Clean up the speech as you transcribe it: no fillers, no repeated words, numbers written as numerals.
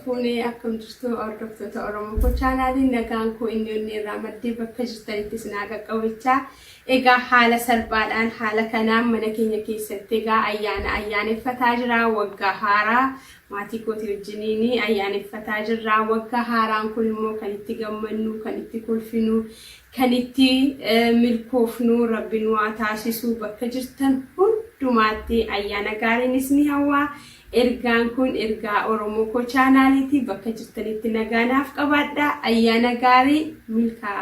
Fuuni akkam jirtu hordoftoota Oromoo chaanaaliin nagaan koo inni irraa maddee bakka jirtanitti isinaa qaqqabachaa egaa haala salphaadhaan haala kanaan mana keenya keessatti egaa ayyaaneffataa jira waggaa haaraa maatii kootii wajjiniin ayyaaneffataa jirra waggaa haaraan kun immoo kan itti gammannu kan itti kolfinu kan itti milkoofnu rabbiin waa taasisu bakka jirtan hundumaatti ayyaana gaariinis ni hawwa. Ergaan kun ergaa Oromoo ko chaanaaliiti bakka jirtanitti nagaanaaf qabaadha ayyaana gaarii milkaa